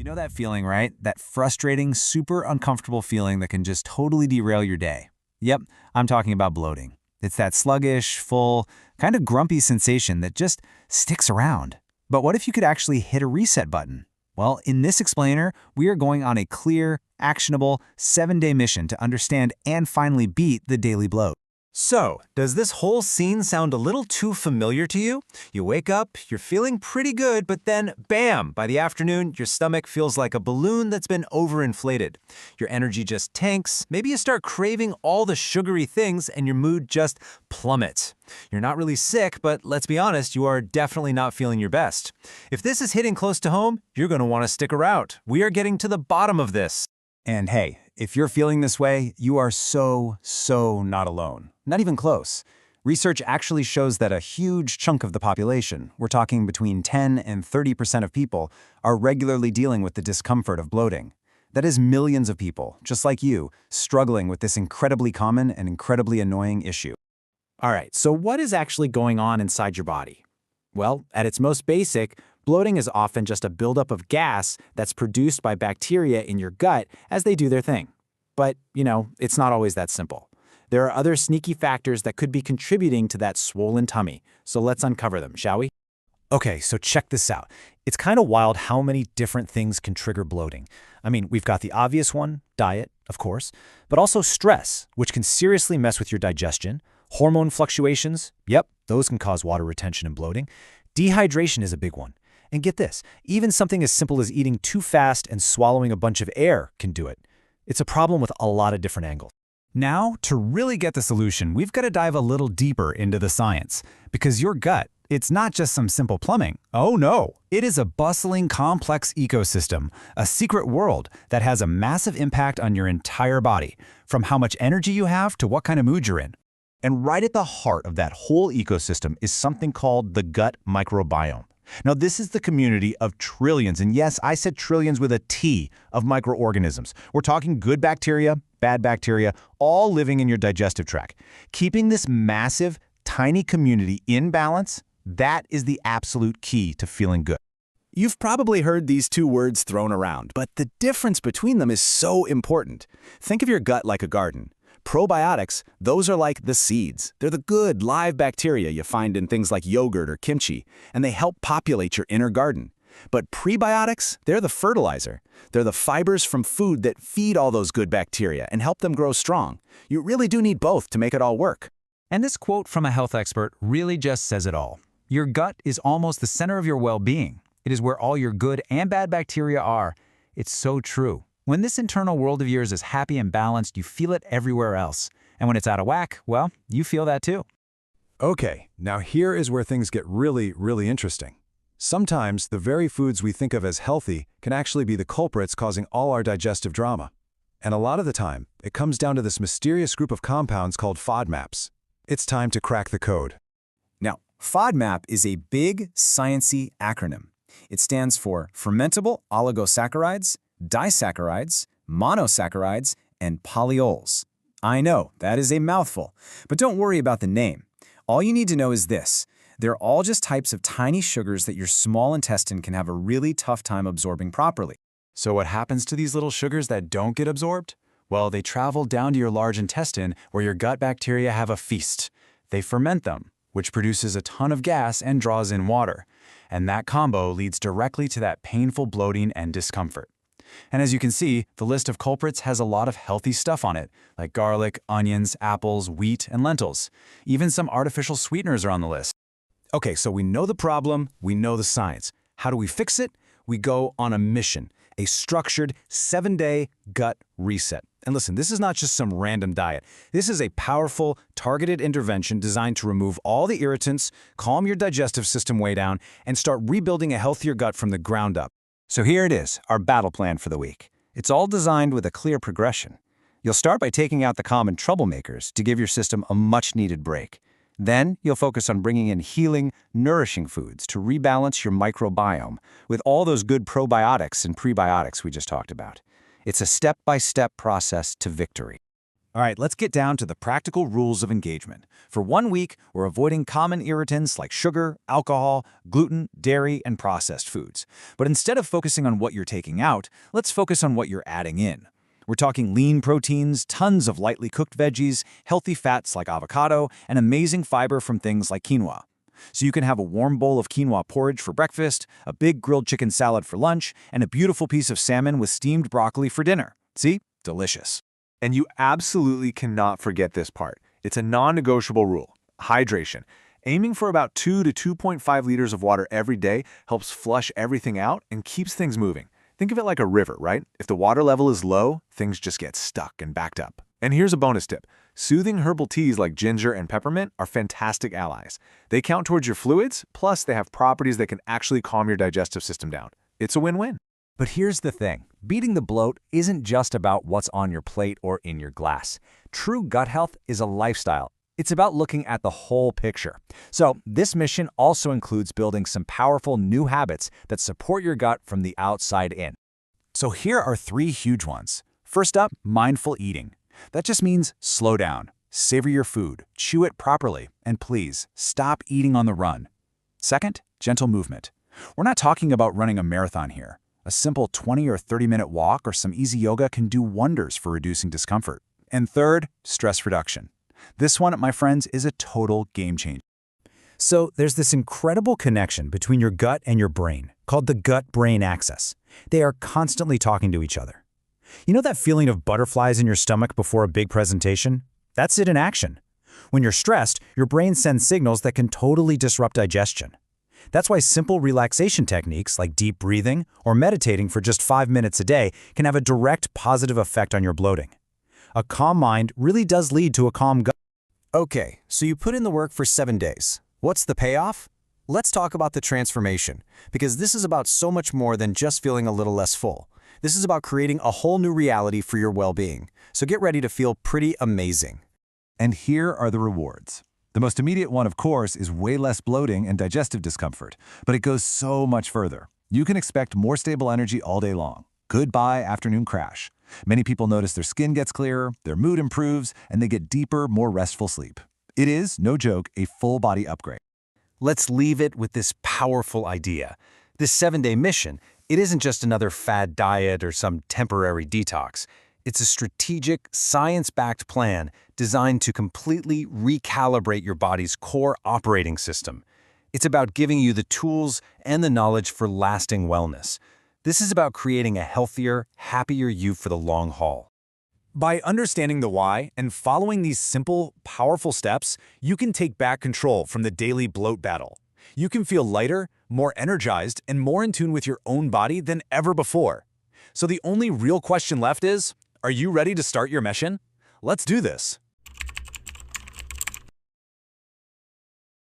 You know that feeling, right? That frustrating, super uncomfortable feeling that can just totally derail your day. Yep, I'm talking about bloating. It's that sluggish, full, kind of grumpy sensation that just sticks around. But what if you could actually hit a reset button? Well, in this explainer, we are going on a clear, actionable, 7-day mission to understand and finally beat the daily bloat. So, does this whole scene sound a little too familiar to you? You wake up, you're feeling pretty good, but then, bam! By the afternoon, your stomach feels like a balloon that's been overinflated. Your energy just tanks, maybe you start craving all the sugary things, and your mood just plummets. You're not really sick, but let's be honest, you are definitely not feeling your best. If this is hitting close to home, you're going to want to stick around. We are getting to the bottom of this. And hey, if you're feeling this way, you are so not alone. Not even close. Research actually shows that a huge chunk of the population, we're talking between 10 and 30% of people, are regularly dealing with the discomfort of bloating. That is millions of people, just like you, struggling with this incredibly common and incredibly annoying issue. All right, so what is actually going on inside your body? Well, at its most basic, bloating is often just a buildup of gas that's produced by bacteria in your gut as they do their thing. But, it's not always that simple. There are other sneaky factors that could be contributing to that swollen tummy, so let's uncover them, shall we? Okay, so check this out. It's kind of wild how many different things can trigger bloating. I mean, we've got the obvious one, diet, of course, but also stress, which can seriously mess with your digestion. Hormone fluctuations, yep, those can cause water retention and bloating. Dehydration is a big one. And get this, even something as simple as eating too fast and swallowing a bunch of air can do it. It's a problem with a lot of different angles. Now, to really get the solution, we've got to dive a little deeper into the science. Because your gut, it's not just some simple plumbing. Oh no, it is a bustling, complex ecosystem, a secret world that has a massive impact on your entire body, from how much energy you have to what kind of mood you're in. And right at the heart of that whole ecosystem is something called the gut microbiome. Now, this is the community of trillions, and yes, I said trillions with a T, of microorganisms. We're talking good bacteria, bad bacteria, all living in your digestive tract. Keeping this massive, tiny community in balance, that is the absolute key to feeling good. You've probably heard these two words thrown around, but the difference between them is so important. Think of your gut like a garden. Probiotics, those are like the seeds. They're the good, live bacteria you find in things like yogurt or kimchi, and they help populate your inner garden. But prebiotics, they're the fertilizer. They're the fibers from food that feed all those good bacteria and help them grow strong. You really do need both to make it all work. And this quote from a health expert really just says it all. Your gut is almost the center of your well-being. It is where all your good and bad bacteria are. It's so true. When this internal world of yours is happy and balanced, you feel it everywhere else. And when it's out of whack, well, you feel that too. Okay, now here is where things get really interesting. Sometimes the very foods we think of as healthy can actually be the culprits causing all our digestive drama. And a lot of the time, it comes down to this mysterious group of compounds called FODMAPs. It's time to crack the code. Now, FODMAP is a big, sciencey acronym. It stands for fermentable oligosaccharides, disaccharides, monosaccharides, and polyols. I know, that is a mouthful, but don't worry about the name. All you need to know is this. They're all just types of tiny sugars that your small intestine can have a really tough time absorbing properly. So what happens to these little sugars that don't get absorbed? Well, they travel down to your large intestine where your gut bacteria have a feast. They ferment them, which produces a ton of gas and draws in water. And that combo leads directly to that painful bloating and discomfort. And as you can see, the list of culprits has a lot of healthy stuff on it, like garlic, onions, apples, wheat, and lentils. Even some artificial sweeteners are on the list. Okay, so we know the problem, we know the science. How do we fix it? We go on a mission, a structured 7-day gut reset. And listen, this is not just some random diet. This is a powerful, targeted intervention designed to remove all the irritants, calm your digestive system way down, and start rebuilding a healthier gut from the ground up. So here it is, our battle plan for the week. It's all designed with a clear progression. You'll start by taking out the common troublemakers to give your system a much-needed break. Then you'll focus on bringing in healing, nourishing foods to rebalance your microbiome with all those good probiotics and prebiotics we just talked about. It's a step-by-step process to victory. All right, let's get down to the practical rules of engagement. For 1 week, we're avoiding common irritants like sugar, alcohol, gluten, dairy, and processed foods. But instead of focusing on what you're taking out, let's focus on what you're adding in. We're talking lean proteins, tons of lightly cooked veggies, healthy fats like avocado, and amazing fiber from things like quinoa. So you can have a warm bowl of quinoa porridge for breakfast, a big grilled chicken salad for lunch, and a beautiful piece of salmon with steamed broccoli for dinner. See? Delicious. And you absolutely cannot forget this part. It's a non-negotiable rule. Hydration. Aiming for about 2 to 2.5 liters of water every day helps flush everything out and keeps things moving. Think of it like a river, right? If the water level is low, things just get stuck and backed up. And here's a bonus tip. Soothing herbal teas like ginger and peppermint are fantastic allies. They count towards your fluids, plus they have properties that can actually calm your digestive system down. It's a win-win. But here's the thing. Beating the bloat isn't just about what's on your plate or in your glass. True gut health is a lifestyle. It's about looking at the whole picture. So this mission also includes building some powerful new habits that support your gut from the outside in. So here are 3 huge ones. First up, mindful eating. That just means slow down, savor your food, chew it properly, and please stop eating on the run. Second, gentle movement. We're not talking about running a marathon here. A simple 20 or 30-minute walk or some easy yoga can do wonders for reducing discomfort. And third, stress reduction. This one, my friends, is a total game changer. So there's this incredible connection between your gut and your brain, called the gut-brain axis. They are constantly talking to each other. You know that feeling of butterflies in your stomach before a big presentation? That's it in action. When you're stressed, your brain sends signals that can totally disrupt digestion. That's why simple relaxation techniques like deep breathing or meditating for just 5 minutes a day can have a direct positive effect on your bloating. A calm mind really does lead to a calm gut. Okay, so you put in the work for 7 days. What's the payoff? Let's talk about the transformation, because this is about so much more than just feeling a little less full. This is about creating a whole new reality for your well-being. So get ready to feel pretty amazing. And here are the rewards. The most immediate one, of course, is way less bloating and digestive discomfort, but it goes so much further. You can expect more stable energy all day long. Goodbye afternoon crash. Many people notice their skin gets clearer, their mood improves, and they get deeper, more restful sleep. It is, no joke, a full-body upgrade. Let's leave it with this powerful idea. This 7-day mission, it isn't just another fad diet or some temporary detox. It's a strategic, science-backed plan designed to completely recalibrate your body's core operating system. It's about giving you the tools and the knowledge for lasting wellness. This is about creating a healthier, happier you for the long haul. By understanding the why and following these simple, powerful steps, you can take back control from the daily bloat battle. You can feel lighter, more energized, and more in tune with your own body than ever before. So the only real question left is, are you ready to start your mission? Let's do this.